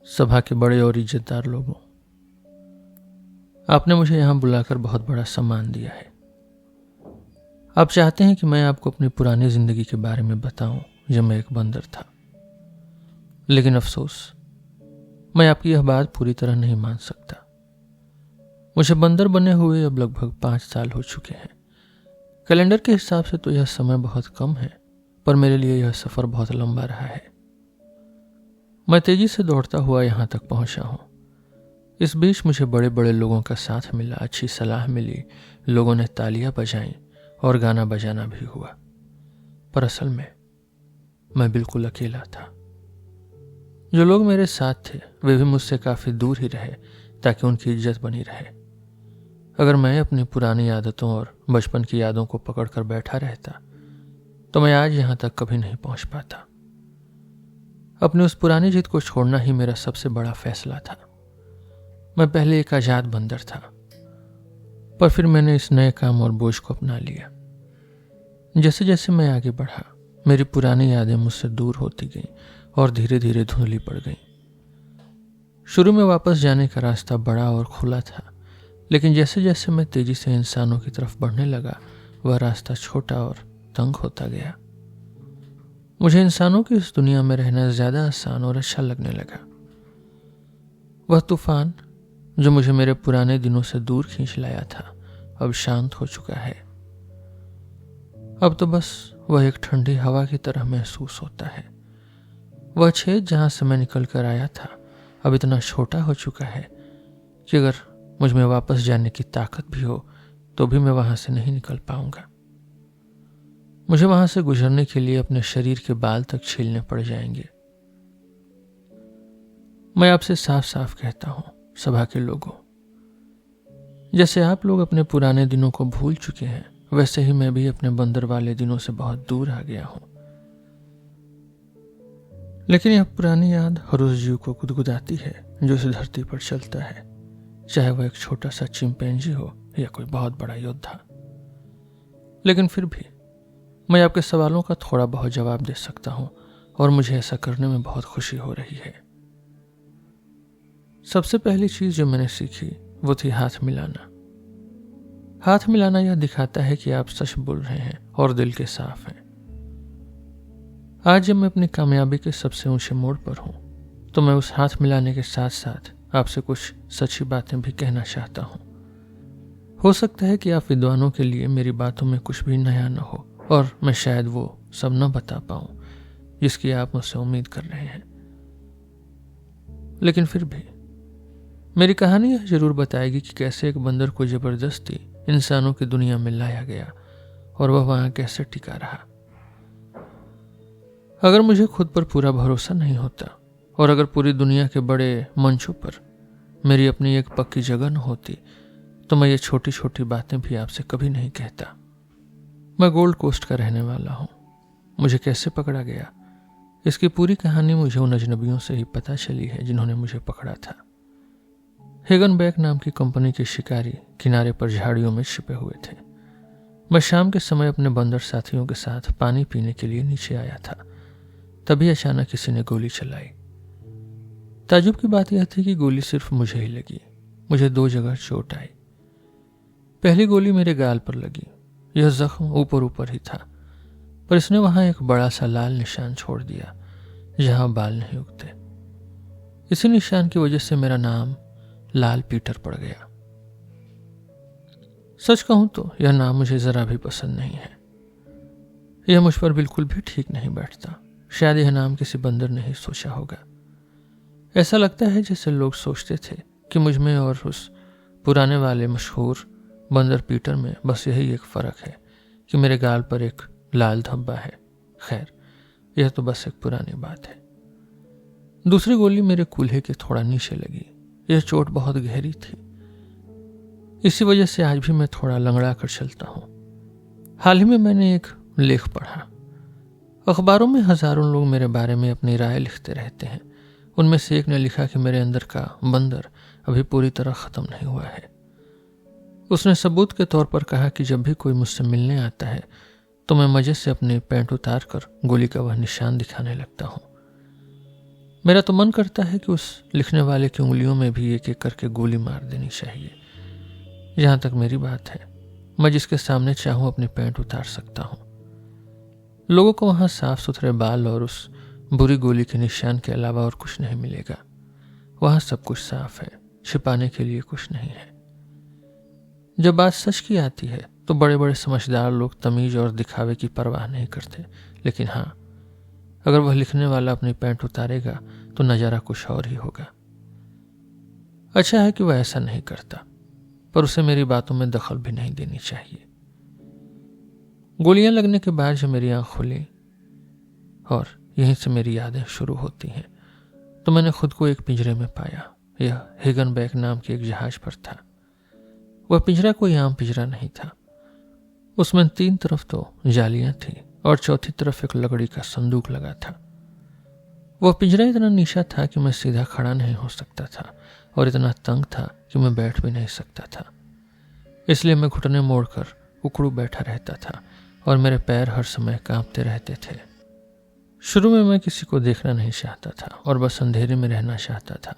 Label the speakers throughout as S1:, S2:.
S1: सभा के बड़े और इज्जतदार लोगों, आपने मुझे यहां बुलाकर बहुत बड़ा सम्मान दिया है। आप चाहते हैं कि मैं आपको अपनी पुरानी जिंदगी के बारे में बताऊं जब मैं एक बंदर था, लेकिन अफसोस मैं आपकी यह बात पूरी तरह नहीं मान सकता। मुझे बंदर बने हुए अब लगभग 5 साल हो चुके हैं। कैलेंडर के हिसाब से तो यह समय बहुत कम है, पर मेरे लिए यह सफर बहुत लंबा रहा है। मैं तेजी से दौड़ता हुआ यहां तक पहुंचा हूं। इस बीच मुझे बड़े बड़े लोगों का साथ मिला, अच्छी सलाह मिली, लोगों ने तालियां बजाईं और गाना बजाना भी हुआ। पर असल में मैं बिल्कुल अकेला था। जो लोग मेरे साथ थे वे भी मुझसे काफी दूर ही रहे ताकि उनकी इज्जत बनी रहे। अगर मैं अपनी पुरानी आदतों और बचपन की यादों को पकड़कर बैठा रहता तो मैं आज यहां तक कभी नहीं पहुंच पाता। अपनी उस पुरानी जिद को छोड़ना ही मेरा सबसे बड़ा फैसला था। मैं पहले एक आजाद बंदर था, पर फिर मैंने इस नए काम और बोझ को अपना लिया। जैसे जैसे मैं आगे बढ़ा, मेरी पुरानी यादें मुझसे दूर होती गईं और धीरे धीरे धुंधली पड़ गईं। शुरू में वापस जाने का रास्ता बड़ा और खुला था, लेकिन जैसे जैसे मैं तेजी से इंसानों की तरफ बढ़ने लगा, वह रास्ता छोटा और तंग होता गया। मुझे इंसानों की इस दुनिया में रहना ज्यादा आसान और अच्छा लगने लगा। वह तूफान जो मुझे मेरे पुराने दिनों से दूर खींच लाया था, अब शांत हो चुका है। अब तो बस वह एक ठंडी हवा की तरह महसूस होता है। वह छेद जहां से मैं निकल कर आया था अब इतना छोटा हो चुका है कि अगर मुझ में वापस जाने की ताकत भी हो तो भी मैं वहां से नहीं निकल पाऊंगा। मुझे वहां से गुजरने के लिए अपने शरीर के बाल तक छीलने पड़ जाएंगे। मैं आपसे साफ साफ कहता हूं, सभा के लोगों, जैसे आप लोग अपने पुराने दिनों को भूल चुके हैं, वैसे ही मैं भी अपने बंदर वाले दिनों से बहुत दूर आ गया हूं। लेकिन यह पुरानी याद हर उस जीव को गुदगुदाती है जो इस धरती पर चलता है, चाहे वह एक छोटा सा चिंपैंजी हो या कोई बहुत बड़ा योद्धा। लेकिन फिर भी मैं आपके सवालों का थोड़ा बहुत जवाब दे सकता हूं और मुझे ऐसा करने में बहुत खुशी हो रही है। सबसे पहली चीज जो मैंने सीखी वो थी हाथ मिलाना। हाथ मिलाना यह दिखाता है कि आप सच बोल रहे हैं और दिल के साफ हैं। आज जब मैं अपनी कामयाबी के सबसे ऊंचे मोड़ पर हूं तो मैं उस हाथ मिलाने के साथ साथ आपसे कुछ सच्ची बातें भी कहना चाहता हूं। हो सकता है कि आप विद्वानों के लिए मेरी बातों में कुछ भी नया न हो और मैं शायद वो सब न बता पाऊं जिसकी आप मुझसे उम्मीद कर रहे हैं, लेकिन फिर भी मेरी कहानी यह जरूर बताएगी कि कैसे एक बंदर को जबरदस्ती इंसानों की दुनिया में लाया गया और वह वहां कैसे टिका रहा। अगर मुझे खुद पर पूरा भरोसा नहीं होता और अगर पूरी दुनिया के बड़े मंचों पर मेरी अपनी एक पक्की जगह न होती तो मैं ये छोटी छोटी बातें भी आपसे कभी नहीं कहता। मैं गोल्ड कोस्ट का रहने वाला हूं। मुझे कैसे पकड़ा गया, इसकी पूरी कहानी मुझे उन अजनबियों से ही पता चली है जिन्होंने मुझे पकड़ा था। हेगनबैक नाम की कंपनी के शिकारी किनारे पर झाड़ियों में छिपे हुए थे। मैं शाम के समय अपने बंदर साथियों के साथ पानी पीने के लिए नीचे आया था, तभी अचानक किसी ने गोली चलाई। ताजुब की बात यह थी कि गोली सिर्फ मुझे ही लगी। मुझे 2 जगह चोट आई। पहली गोली मेरे गाल पर लगी। यह जख्म ऊपर ऊपर ही था, पर इसने वहां एक बड़ा सा लाल निशान छोड़ दिया जहां बाल नहीं उगते। इसी निशान की वजह से मेरा नाम लाल पीटर पड़ गया। सच कहूं तो यह नाम मुझे जरा भी पसंद नहीं है। यह मुझ पर बिल्कुल भी ठीक नहीं बैठता। शायद यह नाम किसी बंदर ने ही सोचा होगा। ऐसा लगता है जैसे लोग सोचते थे कि मुझ में और उस पुराने वाले मशहूर बंदर पीटर में बस यही एक फर्क है कि मेरे गाल पर एक लाल धब्बा है। खैर, यह तो बस एक पुरानी बात है। दूसरी गोली मेरे कूल्हे के थोड़ा नीचे लगी। यह चोट बहुत गहरी थी। इसी वजह से आज भी मैं थोड़ा लंगड़ा कर चलता हूं। हाल ही में मैंने एक लेख पढ़ा। अखबारों में हजारों लोग मेरे बारे में अपनी राय लिखते रहते हैं। उनमें से एक ने लिखा कि मेरे अंदर का बंदर अभी पूरी तरह खत्म नहीं हुआ है। उसने सबूत के तौर पर कहा कि जब भी कोई मुझसे मिलने आता है तो मैं मजे से अपनी पैंट उतार कर गोली का वह निशान दिखाने लगता हूं। मेरा तो मन करता है कि उस लिखने वाले की उंगलियों में भी एक एक करके गोली मार देनी चाहिए। जहां तक मेरी बात है, मैं जिसके सामने चाहूं अपनी पैंट उतार सकता हूं। लोगों को वहां साफ सुथरे बाल और उस बुरी गोली के निशान के अलावा और कुछ नहीं मिलेगा। वहां सब कुछ साफ है, छिपाने के लिए कुछ नहीं है। जब बात सच की आती है तो बड़े बड़े समझदार लोग तमीज और दिखावे की परवाह नहीं करते, लेकिन हाँ, अगर वह लिखने वाला अपनी पैंट उतारेगा तो नजारा कुछ और ही होगा। अच्छा है कि वह ऐसा नहीं करता, पर उसे मेरी बातों में दखल भी नहीं देनी चाहिए। गोलियां लगने के बाद जब मेरी आंख खुली और यहीं से मेरी यादें शुरू होती हैं, तो मैंने खुद को एक पिंजरे में पाया। यह हिगनबैक नाम के एक जहाज पर था। वह पिंजरा कोई आम पिंजरा नहीं था। उसमें 3 तरफ तो जालियां थी और चौथी तरफ एक लकड़ी का संदूक लगा था। वह पिंजरा इतना नीचा था कि मैं सीधा खड़ा नहीं हो सकता था और इतना तंग था कि मैं बैठ भी नहीं सकता था। इसलिए मैं घुटने मोड़कर उकड़ू बैठा रहता था और मेरे पैर हर समय कांपते रहते थे। शुरू में मैं किसी को देखना नहीं चाहता था और बस अंधेरे में रहना चाहता था।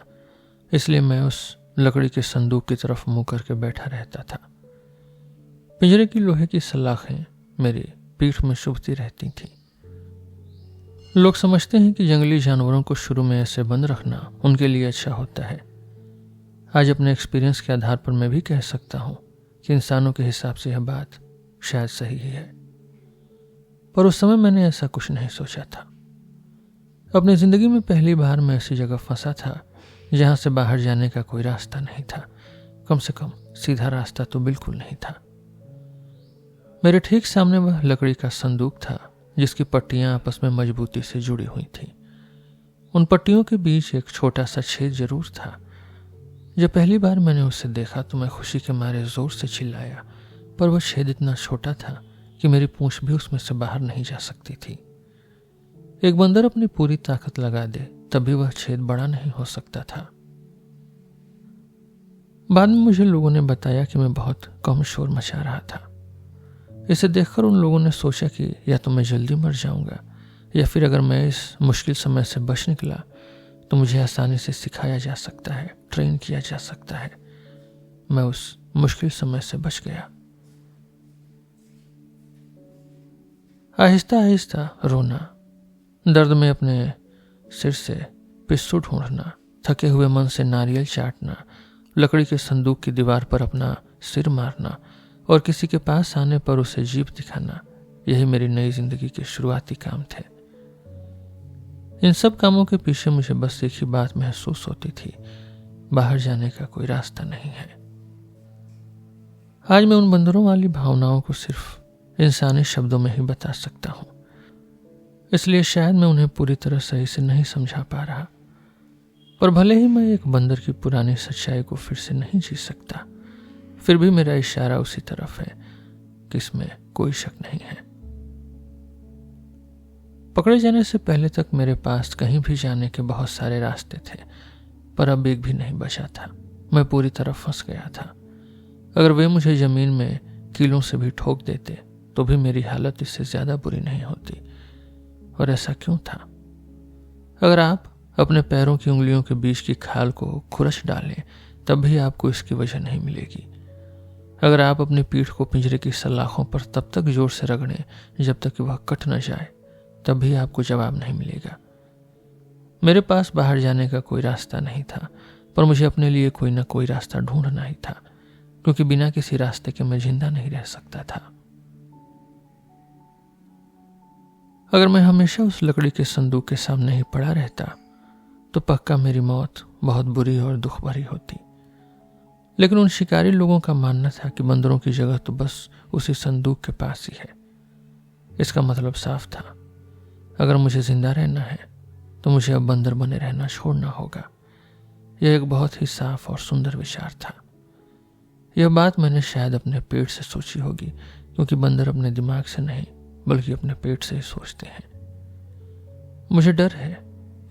S1: इसलिए मैं उस लकड़ी के संदूक की तरफ मुंह करके बैठा रहता था। पिंजरे की लोहे की सलाखें मेरी पीठ में चुभती रहती थी। लोग समझते हैं कि जंगली जानवरों को शुरू में ऐसे बंद रखना उनके लिए अच्छा होता है। आज अपने एक्सपीरियंस के आधार पर मैं भी कह सकता हूं कि इंसानों के हिसाब से यह बात शायद सही ही है, पर उस समय मैंने ऐसा कुछ नहीं सोचा था। अपनी जिंदगी में पहली बार मैं ऐसी जगह फंसा था जहां से बाहर जाने का कोई रास्ता नहीं था। कम से कम सीधा रास्ता तो बिल्कुल नहीं था। मेरे ठीक सामने वह लकड़ी का संदूक था जिसकी पट्टियां आपस में मजबूती से जुड़ी हुई थीं। उन पट्टियों के बीच एक छोटा सा छेद जरूर था। जब पहली बार मैंने उसे देखा तो मैं खुशी के मारे जोर से चिल्लाया, पर वह छेद इतना छोटा था कि मेरी पूंछ भी उसमें से बाहर नहीं जा सकती थी। एक बंदर अपनी पूरी ताकत लगा दे तब भी वह छेद बड़ा नहीं हो सकता था। बाद में मुझे लोगों ने बताया कि मैं बहुत कम शोर मचा रहा था। इसे देखकर उन लोगों ने सोचा कि या तो मैं जल्दी मर जाऊंगा या फिर अगर मैं इस मुश्किल समय से बच निकला तो मुझे आसानी से सिखाया जा सकता है, ट्रेन किया जा सकता है। मैं उस मुश्किल समय से बच गया। आहिस्ता आहिस्ता रोना, दर्द में अपने सिर से पिस्सू ढूंढना, थके हुए मन से नारियल चाटना, लकड़ी के संदूक की दीवार पर अपना सिर मारना और किसी के पास आने पर उसे जीभ दिखाना, यही मेरी नई जिंदगी के शुरुआती काम थे। इन सब कामों के पीछे मुझे बस एक ही बात महसूस होती थी, बाहर जाने का कोई रास्ता नहीं है। आज मैं उन बंदरों वाली भावनाओं को सिर्फ इंसानी शब्दों में ही बता सकता हूं, इसलिए शायद मैं उन्हें पूरी तरह सही से नहीं समझा पा रहा। पर भले ही मैं एक बंदर की पुरानी सच्चाई को फिर से नहीं जी सकता, फिर भी मेरा इशारा उसी तरफ है कि इसमें कोई शक नहीं है। पकड़े जाने से पहले तक मेरे पास कहीं भी जाने के बहुत सारे रास्ते थे, पर अब एक भी नहीं बचा था। मैं पूरी तरह फंस गया था। अगर वे मुझे जमीन में कीलों से भी ठोक देते तो भी मेरी हालत इससे ज्यादा बुरी नहीं होती। और ऐसा क्यों था? अगर आप अपने पैरों की उंगलियों के बीच की खाल को खुरच डालें तब भी आपको इसकी वजह नहीं मिलेगी। अगर आप अपनी पीठ को पिंजरे की सलाखों पर तब तक जोर से रगड़ें जब तक कि वह कट न जाए, तब भी आपको जवाब नहीं मिलेगा। मेरे पास बाहर जाने का कोई रास्ता नहीं था, पर मुझे अपने लिए कोई ना कोई रास्ता ढूंढना ही था, क्योंकि बिना किसी रास्ते के मैं जिंदा नहीं रह सकता था। अगर मैं हमेशा उस लकड़ी के संदूक के सामने ही पड़ा रहता तो पक्का मेरी मौत बहुत बुरी और दुख भरी होती। लेकिन उन शिकारी लोगों का मानना था कि बंदरों की जगह तो बस उसी संदूक के पास ही है। इसका मतलब साफ था, अगर मुझे जिंदा रहना है तो मुझे अब बंदर बने रहना छोड़ना होगा। यह एक बहुत ही साफ और सुंदर विचार था। यह बात मैंने शायद अपने पेट से सोची होगी, क्योंकि बंदर अपने दिमाग से नहीं बल्कि अपने पेट से ही सोचते हैं। मुझे डर है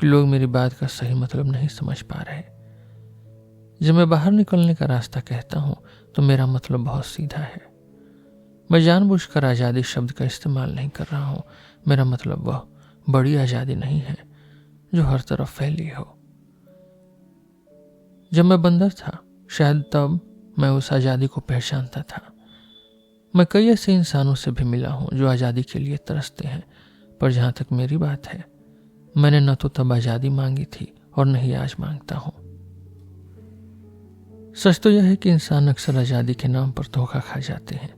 S1: कि लोग मेरी बात का सही मतलब नहीं समझ पा रहे। जब मैं बाहर निकलने का रास्ता कहता हूं तो मेरा मतलब बहुत सीधा है। मैं जानबूझकर आज़ादी शब्द का इस्तेमाल नहीं कर रहा हूं। मेरा मतलब वह बड़ी आज़ादी नहीं है, जो हर तरफ फैली हो। जब मैं बंदर था, शायद तब मैं उस आज़ादी को पहचानता था। मैं कई ऐसे इंसानों से भी मिला हूं जो आज़ादी के लिए तरसते हैं, पर जहां तक मेरी बात है, मैंने न तो तब आज़ादी मांगी थी और न ही आज मांगता हूं। सच तो यह है कि इंसान अक्सर आज़ादी के नाम पर धोखा खा जाते हैं,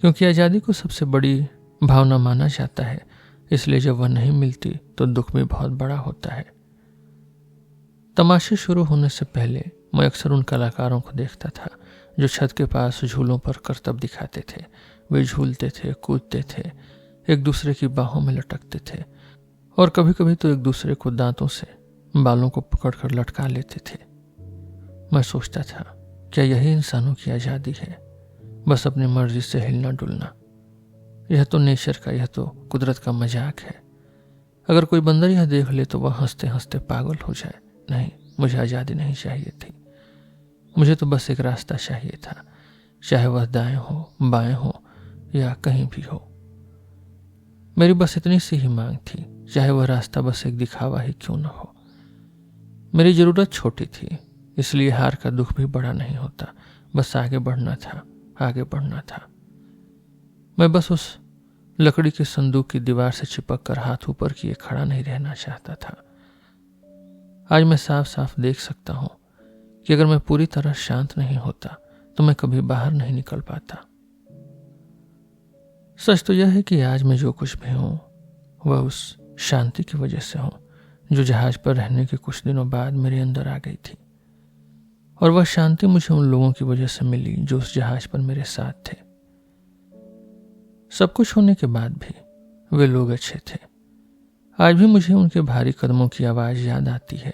S1: क्योंकि आज़ादी को सबसे बड़ी भावना माना जाता है, इसलिए जब वह नहीं मिलती तो दुख भी बहुत बड़ा होता है। तमाशे शुरू होने से पहले मैं अक्सर उन कलाकारों को देखता था जो छत के पास झूलों पर करतब दिखाते थे। वे झूलते थे, कूदते थे, एक दूसरे की बाहों में लटकते थे और कभी कभी तो एक दूसरे को दांतों से बालों को पकड़कर लटका लेते थे। मैं सोचता था, क्या यही इंसानों की आज़ादी है? बस अपनी मर्जी से हिलना डुलना। यह तो नेचर का, यह तो कुदरत का मजाक है। अगर कोई बंदर यह देख ले तो वह हंसते हंसते पागल हो जाए। नहीं, मुझे आज़ादी नहीं चाहिए थी। मुझे तो बस एक रास्ता चाहिए था, चाहे वह दाएं हो, बाएं हो या कहीं भी हो। मेरी बस इतनी सी ही मांग थी, चाहे वह रास्ता बस एक दिखावा ही क्यों न हो। मेरी ज़रूरत छोटी थी, इसलिए हार का दुख भी बड़ा नहीं होता। बस आगे बढ़ना था, आगे बढ़ना था। मैं बस उस लकड़ी के संदूक की दीवार से चिपक कर हाथ ऊपर किए खड़ा नहीं रहना चाहता था। आज मैं साफ साफ देख सकता हूं कि अगर मैं पूरी तरह शांत नहीं होता तो मैं कभी बाहर नहीं निकल पाता। सच तो यह है कि आज मैं जो कुछ भी हूं वह उस शांति की वजह से हूं जो जहाज पर रहने के कुछ दिनों बाद मेरे अंदर आ गई थी। और वह शांति मुझे उन लोगों की वजह से मिली जो उस जहाज पर मेरे साथ थे। सब कुछ होने के बाद भी वे लोग अच्छे थे। आज भी मुझे उनके भारी कदमों की आवाज याद आती है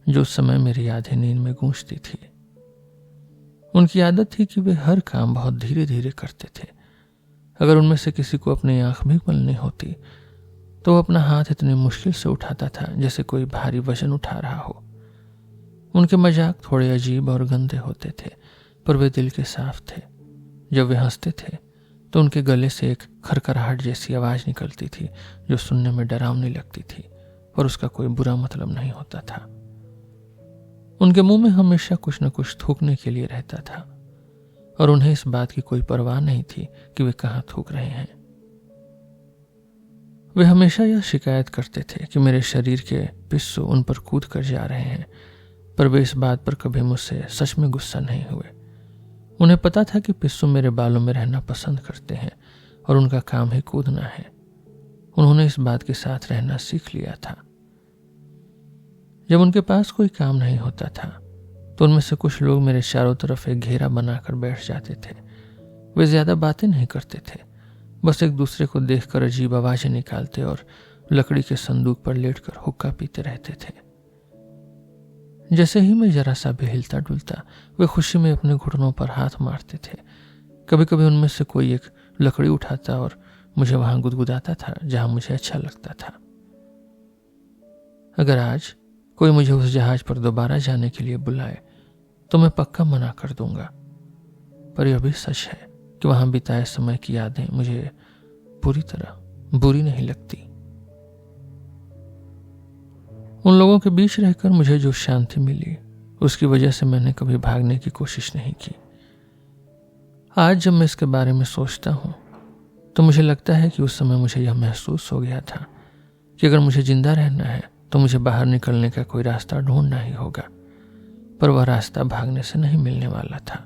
S1: जो उस समय मेरी आधी नींद में गूंजती थी। उनकी आदत थी कि वे हर काम बहुत धीरे धीरे करते थे। अगर उनमें से किसी को अपनी आंख भी मलनी होती तो वो अपना हाथ इतनी मुश्किल से उठाता था जैसे कोई भारी वजन उठा रहा हो। उनके मजाक थोड़े अजीब और गंदे होते थे, पर वे दिल के साफ थे। जब वे हंसते थे तो उनके गले से एक खरखराहट जैसी आवाज निकलती थी जो सुनने में डरावनी लगती थी, और उसका कोई बुरा मतलब नहीं होता था। उनके मुंह में हमेशा कुछ न कुछ थूकने के लिए रहता था, और उन्हें इस बात की कोई परवाह नहीं थी कि वे कहाँ थूक रहे हैं। वे हमेशा यह शिकायत करते थे कि मेरे शरीर के पिस्सू उन पर कूद कर जा रहे हैं, पर वे इस बात पर कभी मुझसे सच में गुस्सा नहीं हुए। उन्हें पता था कि पिस्सू मेरे बालों में रहना पसंद करते हैं और उनका काम ही कूदना है। उन्होंने इस बात के साथ रहना सीख लिया था। जब उनके पास कोई काम नहीं होता था तो उनमें से कुछ लोग मेरे चारों तरफ एक घेरा बनाकर बैठ जाते थे। वे ज्यादा बातें नहीं करते थे, बस एक दूसरे को देखकर अजीब आवाजें निकालते और लकड़ी के संदूक पर लेटकर हुक्का पीते रहते थे। जैसे ही मैं जरा सा भी हिलता डुलता वे खुशी में अपने घुटनों पर हाथ मारते थे। कभी कभी उनमें से कोई एक लकड़ी उठाता और मुझे वहां गुदगुदाता था जहां मुझे अच्छा लगता था। अगर आज कोई मुझे उस जहाज पर दोबारा जाने के लिए बुलाए तो मैं पक्का मना कर दूंगा, पर यह भी सच है कि वहां बिताए समय की यादें मुझे पूरी तरह बुरी नहीं लगती। उन लोगों के बीच रहकर मुझे जो शांति मिली उसकी वजह से मैंने कभी भागने की कोशिश नहीं की। आज जब मैं इसके बारे में सोचता हूं तो मुझे लगता है कि उस समय मुझे यह महसूस हो गया था कि अगर मुझे जिंदा रहना है तो मुझे बाहर निकलने का कोई रास्ता ढूंढना ही होगा, पर वह रास्ता भागने से नहीं मिलने वाला था।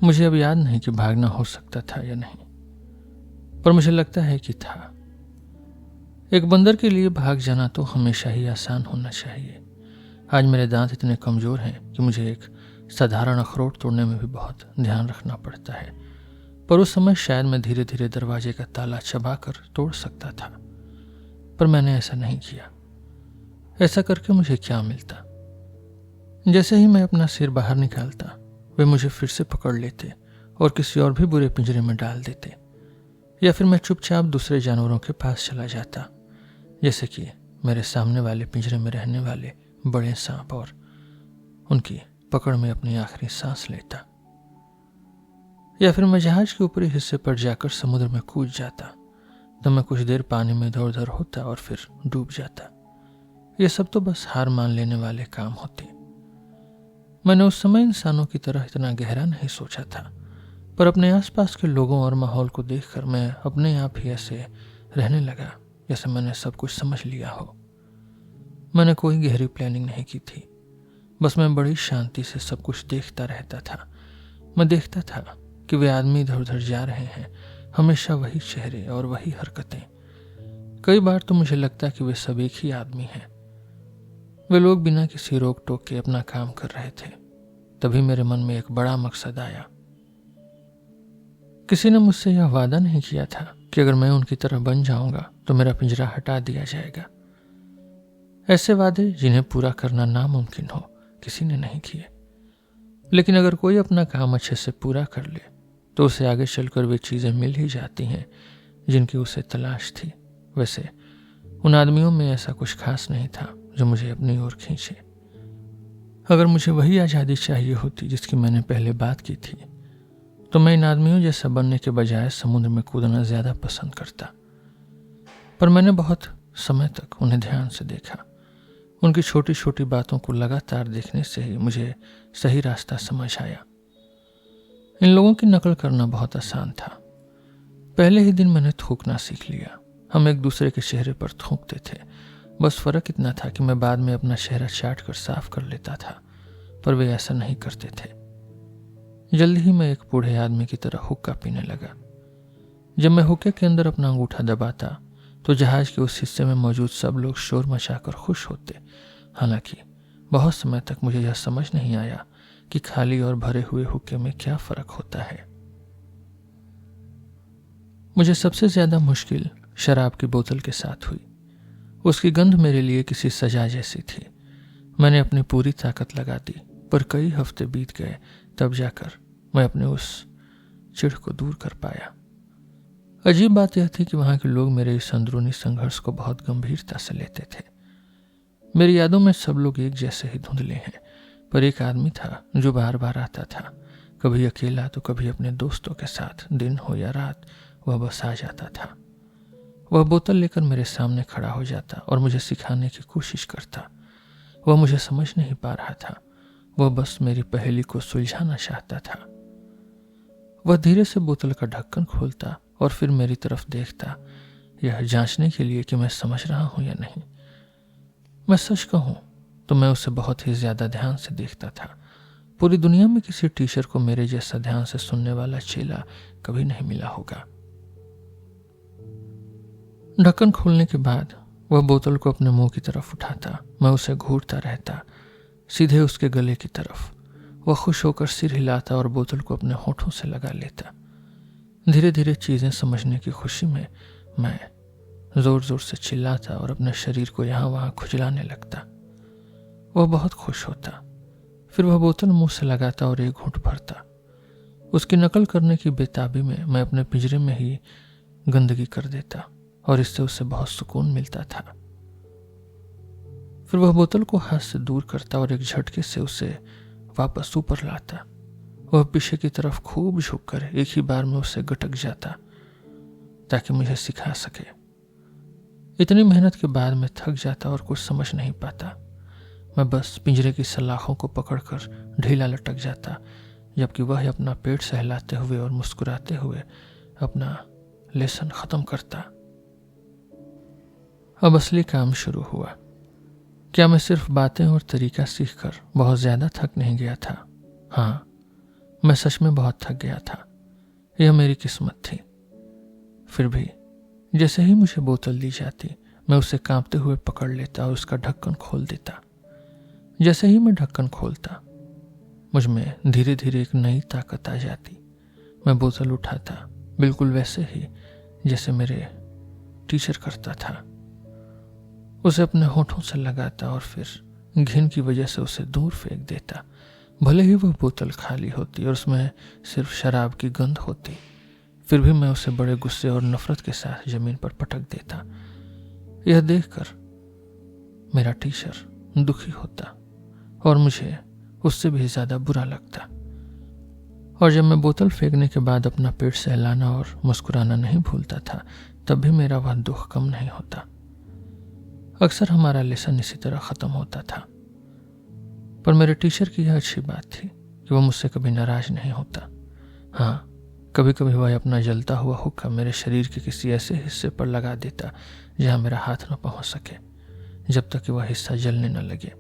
S1: मुझे अब याद नहीं कि भागना हो सकता था या नहीं, पर मुझे लगता है कि था। एक बंदर के लिए भाग जाना तो हमेशा ही आसान होना चाहिए। आज मेरे दांत इतने कमजोर हैं कि मुझे एक साधारण अखरोट तोड़ने में भी बहुत ध्यान रखना पड़ता है, पर उस समय शायद मैं धीरे धीरे दरवाजे का ताला चबाकर तोड़ सकता था, पर मैंने ऐसा नहीं किया। ऐसा करके मुझे क्या मिलता? जैसे ही मैं अपना सिर बाहर निकालता वे मुझे फिर से पकड़ लेते और किसी और भी बुरे पिंजरे में डाल देते, या फिर मैं चुपचाप दूसरे जानवरों के पास चला जाता, जैसे कि मेरे सामने वाले पिंजरे में रहने वाले बड़े सांप, और उनकी पकड़ में अपनी आखिरी सांस लेता। या फिर मैं जहाज के ऊपरी हिस्से पर जाकर समुद्र में कूद जाता, तो मैं कुछ देर पानी में इधर उधर होता और फिर डूब जाता। ये सब तो बस हार मान लेने वाले काम होते। मैंने उस समय इंसानों की तरह इतना गहरा नहीं सोचा था, पर अपने आसपास के लोगों और माहौल को देखकर मैं अपने आप ही ऐसे रहने लगा जैसे मैंने सब कुछ समझ लिया हो। मैंने कोई गहरी प्लानिंग नहीं की थी, बस मैं बड़ी शांति से सब कुछ देखता रहता था। मैं देखता था कि वे आदमी इधर उधर जा रहे हैं, हमेशा वही चेहरे और वही हरकतें। कई बार तो मुझे लगता कि वे सब एक ही आदमी हैं। वे लोग बिना किसी रोक टोक के अपना काम कर रहे थे। तभी मेरे मन में एक बड़ा मकसद आया। किसी ने मुझसे यह वादा नहीं किया था कि अगर मैं उनकी तरह बन जाऊंगा तो मेरा पिंजरा हटा दिया जाएगा। ऐसे वादे जिन्हें पूरा करना नामुमकिन हो किसी ने नहीं किए। लेकिन अगर कोई अपना काम अच्छे से पूरा कर ले तो उसे आगे चलकर वे चीजें मिल ही जाती हैं जिनकी उसे तलाश थी। वैसे उन आदमियों में ऐसा कुछ खास नहीं था जो मुझे अपनी ओर खींचे। अगर मुझे वही आज़ादी चाहिए होती जिसकी मैंने पहले बात की थी तो मैं इन आदमियों जैसा बनने के बजाय समुद्र में कूदना ज्यादा पसंद करता। पर मैंने बहुत समय तक उन्हें ध्यान से देखा। उनकी छोटी छोटी बातों को लगातार देखने से ही मुझे सही रास्ता समझ आया। इन लोगों की नकल करना बहुत आसान था। पहले ही दिन मैंने थूकना सीख लिया। हम एक दूसरे के चेहरे पर थूकते थे। बस फर्क इतना था कि मैं बाद में अपना चेहरा चाट कर साफ कर लेता था, पर वे ऐसा नहीं करते थे। जल्दी ही मैं एक बूढ़े आदमी की तरह हुक्का पीने लगा। जब मैं हुक्के के अंदर अपना अंगूठा दबाता तो जहाज के उस हिस्से में मौजूद सब लोग शोर मचाकर खुश होते। हालांकि बहुत समय तक मुझे यह समझ नहीं आया कि खाली और भरे हुए हुक्के में क्या फर्क होता है। मुझे सबसे ज्यादा मुश्किल शराब की बोतल के साथ हुई। उसकी गंध मेरे लिए किसी सजा जैसी थी। मैंने अपनी पूरी ताकत लगा दी, पर कई हफ्ते बीत गए तब जाकर मैं अपने उस चिढ़ को दूर कर पाया। अजीब बात यह थी कि वहां के लोग मेरे इस अंदरूनी संघर्ष को बहुत गंभीरता से लेते थे। मेरी यादों में सब लोग एक जैसे ही धुंधले हैं, पर एक आदमी था जो बार बार आता था, कभी अकेला तो कभी अपने दोस्तों के साथ। दिन हो या रात वह बस आ जाता था। वह बोतल लेकर मेरे सामने खड़ा हो जाता और मुझे सिखाने की कोशिश करता। वह मुझे समझ नहीं पा रहा था, वह बस मेरी पहेली को सुलझाना चाहता था। वह धीरे से बोतल का ढक्कन खोलता और फिर मेरी तरफ देखता, यह जांचने के लिए कि मैं समझ रहा हूं या नहीं। मैं सच कहूं तो मैं उसे बहुत ही ज्यादा ध्यान से देखता था। पूरी दुनिया में किसी टीचर को मेरे जैसा ध्यान से सुनने वाला चेला कभी नहीं मिला होगा। ढक्कन खोलने के बाद वह बोतल को अपने मुंह की तरफ उठाता। मैं उसे घूरता रहता, सीधे उसके गले की तरफ। वह खुश होकर सिर हिलाता और बोतल को अपने होठों से लगा लेता। धीरे धीरे चीजें समझने की खुशी में मैं जोर जोर से चिल्लाता और अपने शरीर को यहां वहां खुजलाने लगता। वह बहुत खुश होता। फिर वह बोतल मुंह से लगाता और एक घूंट भरता। उसकी नकल करने की बेताबी में मैं अपने पिंजरे में ही गंदगी कर देता और इससे उसे बहुत सुकून मिलता था। फिर वह बोतल को हाथ से दूर करता और एक झटके से उसे वापस ऊपर लाता। वह पीछे की तरफ खूब झुककर एक ही बार में उसे गटक जाता ताकि मुझे सिखा सके। इतनी मेहनत के बाद मैं थक जाता और कुछ समझ नहीं पाता। मैं बस पिंजरे की सलाखों को पकड़कर ढीला लटक जाता, जबकि वह अपना पेट सहलाते हुए और मुस्कुराते हुए अपना लेसन खत्म करता। अब असली काम शुरू हुआ। क्या मैं सिर्फ बातें और तरीका सीखकर बहुत ज्यादा थक नहीं गया था? हाँ, मैं सच में बहुत थक गया था। यह मेरी किस्मत थी। फिर भी जैसे ही मुझे बोतल दी जाती मैं उसे कांपते हुए पकड़ लेता और उसका ढक्कन खोल देता। जैसे ही मैं ढक्कन खोलता मुझ में धीरे धीरे एक नई ताकत आ जाती। मैं बोतल उठाता बिल्कुल वैसे ही जैसे मेरे टीचर करता था। उसे अपने होठों से लगाता और फिर घिन की वजह से उसे दूर फेंक देता। भले ही वह बोतल खाली होती और उसमें सिर्फ शराब की गंध होती, फिर भी मैं उसे बड़े गुस्से और नफरत के साथ जमीन पर पटक देता। यह देखकर मेरा टीचर दुखी होता और मुझे उससे भी ज्यादा बुरा लगता। और जब मैं बोतल फेंकने के बाद अपना पेट सहलाना और मुस्कुराना नहीं भूलता था तब भी मेरा वह दुख कम नहीं होता। अक्सर हमारा लेसन इसी तरह ख़त्म होता था, पर मेरे टीचर की यह अच्छी बात थी कि वह मुझसे कभी नाराज़ नहीं होता। हाँ, कभी कभी वह अपना जलता हुआ हुक्का मेरे शरीर के किसी ऐसे हिस्से पर लगा देता जहाँ मेरा हाथ न पहुँच सके, जब तक कि वह हिस्सा जलने न लगे।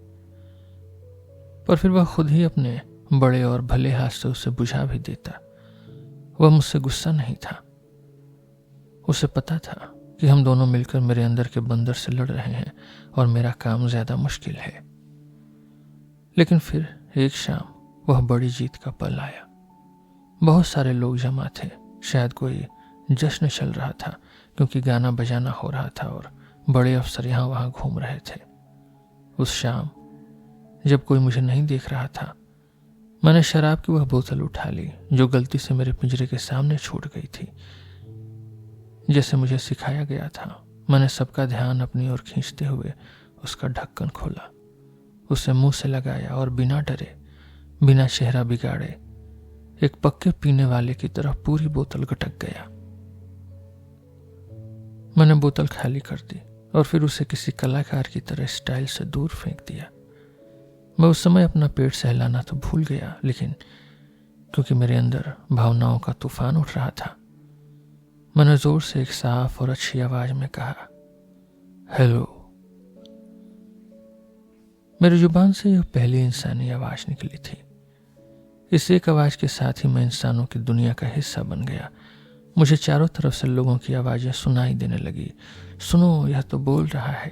S1: पर फिर वह खुद ही अपने बड़े और भले हाथ से उसे बुझा भी देता। वह मुझसे गुस्सा नहीं था। उसे पता था कि हम दोनों मिलकर मेरे अंदर के बंदर से लड़ रहे हैं और मेरा काम ज्यादा मुश्किल है। लेकिन फिर एक शाम वह बड़ी जीत का पल आया। बहुत सारे लोग जमा थे। शायद कोई जश्न चल रहा था, क्योंकि गाना बजाना हो रहा था और बड़े अफसर यहाँ वहां घूम रहे थे। उस शाम जब कोई मुझे नहीं देख रहा था, मैंने शराब की वह बोतल उठा ली जो गलती से मेरे पिंजरे के सामने छूट गई थी। जैसे मुझे सिखाया गया था, मैंने सबका ध्यान अपनी ओर खींचते हुए उसका ढक्कन खोला, उसे मुंह से लगाया और बिना डरे, बिना चेहरा बिगाड़े, एक पक्के पीने वाले की तरह पूरी बोतल गटक गया। मैंने बोतल खाली कर दी और फिर उसे किसी कलाकार की तरह स्टाइल से दूर फेंक दिया। मैं उस समय अपना पेट सहलाना तो भूल गया, लेकिन क्योंकि मेरे अंदर भावनाओं का तूफान उठ रहा था, मैंने जोर से एक साफ और अच्छी आवाज में कहा, हेलो। मेरी जुबान से यह पहली इंसानी आवाज निकली थी। इस एक आवाज के साथ ही मैं इंसानों की दुनिया का हिस्सा बन गया। मुझे चारों तरफ से लोगों की आवाजें सुनाई देने लगी। सुनो, यह तो बोल रहा है।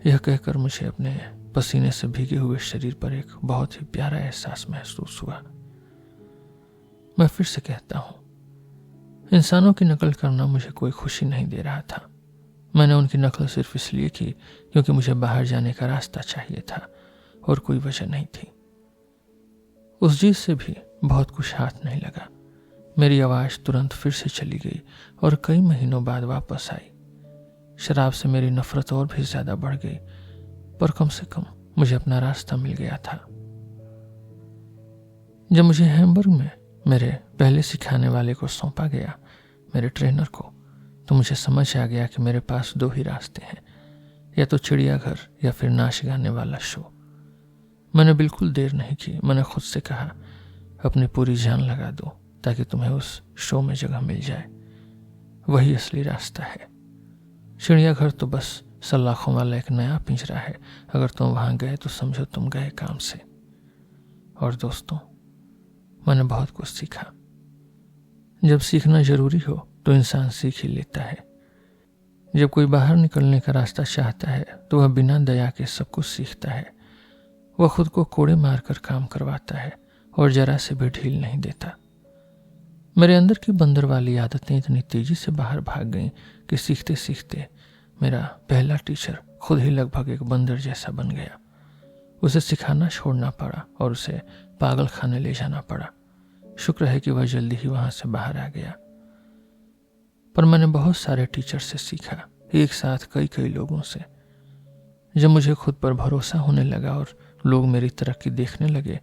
S1: यह कहकर मुझे अपने पसीने से भीगे हुए शरीर पर एक बहुत ही प्यारा एहसास महसूस हुआ। मैं फिर से कहता हूं, इंसानों की नकल करना मुझे कोई खुशी नहीं दे रहा था। मैंने उनकी नकल सिर्फ इसलिए की क्योंकि मुझे बाहर जाने का रास्ता चाहिए था और कोई वजह नहीं थी। उस चीज से भी बहुत कुछ हाथ नहीं लगा। मेरी आवाज तुरंत फिर से चली गई और कई महीनों बाद वापस आई। शराब से मेरी नफरत और भी ज्यादा बढ़ गई, पर कम से कम मुझे अपना रास्ता मिल गया था। जब मुझे हैम्बर्ग में मेरे पहले सिखाने वाले को सौंपा गया, मेरे ट्रेनर को, तो मुझे समझ आ गया कि मेरे पास दो ही रास्ते हैं, या तो चिड़ियाघर या फिर नाच गाने वाला शो। मैंने बिल्कुल देर नहीं की। मैंने खुद से कहा, अपनी पूरी जान लगा दो ताकि तुम्हें उस शो में जगह मिल जाए। वही असली रास्ता है। चिड़ियाघर तो बस सलाखों वाला एक नया पिंजरा है। अगर तुम वहां गए तो समझो तुम गए काम से। और दोस्तों, मैंने बहुत कुछ सीखा। जब सीखना जरूरी हो तो इंसान सीख ही लेता है। जब कोई बाहर निकलने का रास्ता चाहता है तो वह बिना दया के सब कुछ सीखता है। वह खुद को कोड़े मारकर काम करवाता है और जरा से भी ढील नहीं देता। मेरे अंदर की बंदर वाली आदतें इतनी तेजी से बाहर भाग गईं कि सीखते सीखते मेरा पहला टीचर खुद ही लगभग एक बंदर जैसा बन गया। उसे सिखाना छोड़ना पड़ा और उसे पागल खाने ले जाना पड़ा। शुक्र है कि वह जल्दी ही वहां से बाहर आ गया। पर मैंने बहुत सारे टीचर से सीखा, एक साथ कई कई लोगों से। जब मुझे खुद पर भरोसा होने लगा और लोग मेरी तरक्की देखने लगे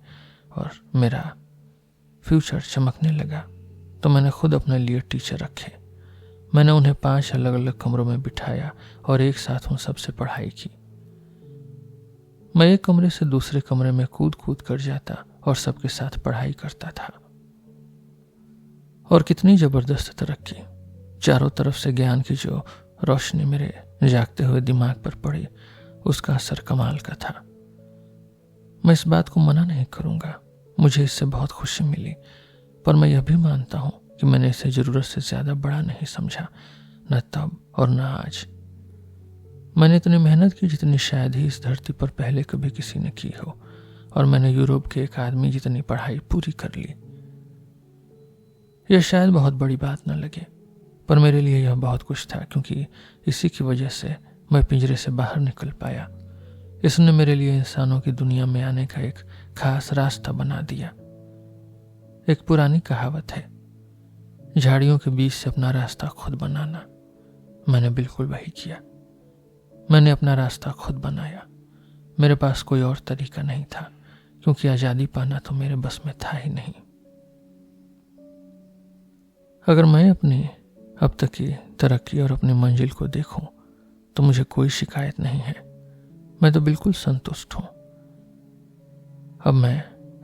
S1: और मेरा फ्यूचर चमकने लगा, तो मैंने खुद अपने लिए टीचर रखे। मैंने उन्हें 5 अलग अलग कमरों में बिठाया और एक साथ उन सबसे पढ़ाई की। मैं एक कमरे से दूसरे कमरे में कूद कूद कर जाता और सबके साथ पढ़ाई करता था। और कितनी जबरदस्त तरक्की। चारों तरफ से ज्ञान की जो रोशनी मेरे जागते हुए दिमाग पर पड़ी, उसका असर कमाल का था। मैं इस बात को मना नहीं करूंगा, मुझे इससे बहुत खुशी मिली, पर मैं यह भी मानता हूं कि मैंने इसे जरूरत से ज्यादा बड़ा नहीं समझा, न तब और न आज। मैंने इतनी मेहनत की जितनी शायद ही इस धरती पर पहले कभी किसी ने की हो, और मैंने यूरोप के एक आदमी जितनी पढ़ाई पूरी कर ली। यह शायद बहुत बड़ी बात न लगे, पर मेरे लिए यह बहुत कुछ था, क्योंकि इसी की वजह से मैं पिंजरे से बाहर निकल पाया। इसने मेरे लिए इंसानों की दुनिया में आने का एक खास रास्ता बना दिया। एक पुरानी कहावत है, झाड़ियों के बीच से अपना रास्ता खुद बनाना। मैंने बिल्कुल वही किया। मैंने अपना रास्ता खुद बनाया। मेरे पास कोई और तरीका नहीं था, क्योंकि आजादी पाना तो मेरे बस में था ही नहीं। अगर मैं अपनी अब तक की तरक्की और अपनी मंजिल को देखूं तो मुझे कोई शिकायत नहीं है। मैं तो बिल्कुल संतुष्ट हूं। अब मैं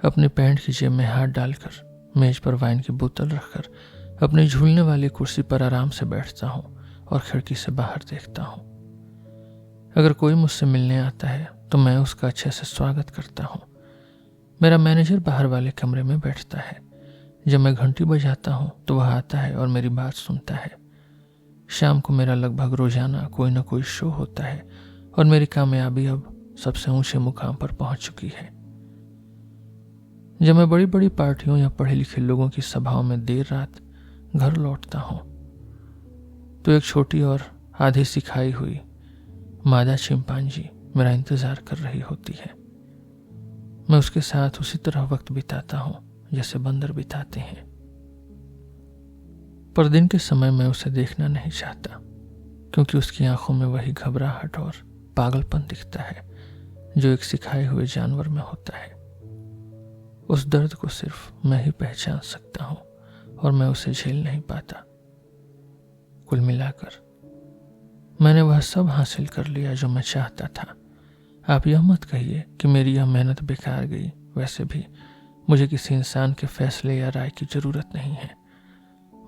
S1: अपनी पैंट की जेब में हाथ डालकर मेज पर वाइन की बोतल रखकर अपनी झूलने वाली कुर्सी पर आराम से बैठता हूं और खिड़की से बाहर देखता हूं। अगर कोई मुझसे मिलने आता है तो मैं उसका अच्छे से स्वागत करता हूं। मेरा मैनेजर बाहर वाले कमरे में बैठता है। जब मैं घंटी बजाता हूं तो वह आता है और मेरी बात सुनता है। शाम को मेरा लगभग रोजाना कोई ना कोई शो होता है और मेरी कामयाबी अब सबसे ऊंचे मुकाम पर पहुंच चुकी है। जब मैं बड़ी बड़ी पार्टियों या पढ़े लिखे लोगों की सभाओं में देर रात घर लौटता हूं तो एक छोटी और आधी सिखाई हुई मादा चिंपांजी मेरा इंतजार कर रही होती है। मैं उसके साथ उसी तरह वक्त बिताता हूं जैसे बंदर बिताते हैं, पर दिन के समय मैं उसे देखना नहीं चाहता क्योंकि उसकी आंखों में वही घबराहट और पागलपन दिखता है जो एक सिखाए हुए जानवर में होता है। उस दर्द को सिर्फ मैं ही पहचान सकता हूं और मैं उसे झेल नहीं पाता। कुल मिलाकर मैंने वह सब हासिल कर लिया जो मैं चाहता था। आप यह मत कहिए कि मेरी यह मेहनत बेकार गई। वैसे भी मुझे किसी इंसान के फैसले या राय की जरूरत नहीं है।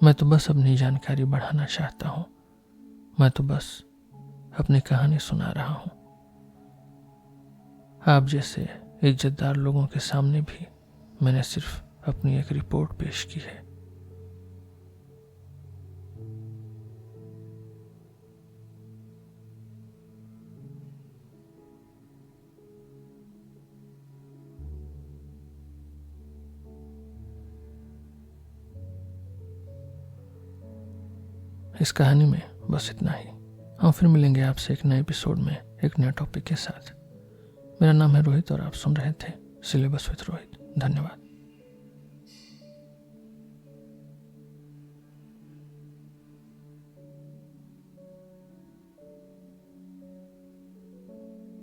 S1: मैं तो बस अपनी जानकारी बढ़ाना चाहता हूं। मैं तो बस अपनी कहानी सुना रहा हूं। आप जैसे इज्जतदार लोगों के सामने भी मैंने सिर्फ अपनी एक रिपोर्ट पेश की है। इस कहानी में बस इतना ही। हम फिर मिलेंगे आपसे एक नए एपिसोड में एक नए टॉपिक के साथ। मेरा नाम है रोहित और आप सुन रहे थे सिलेबस विद रोहित। धन्यवाद।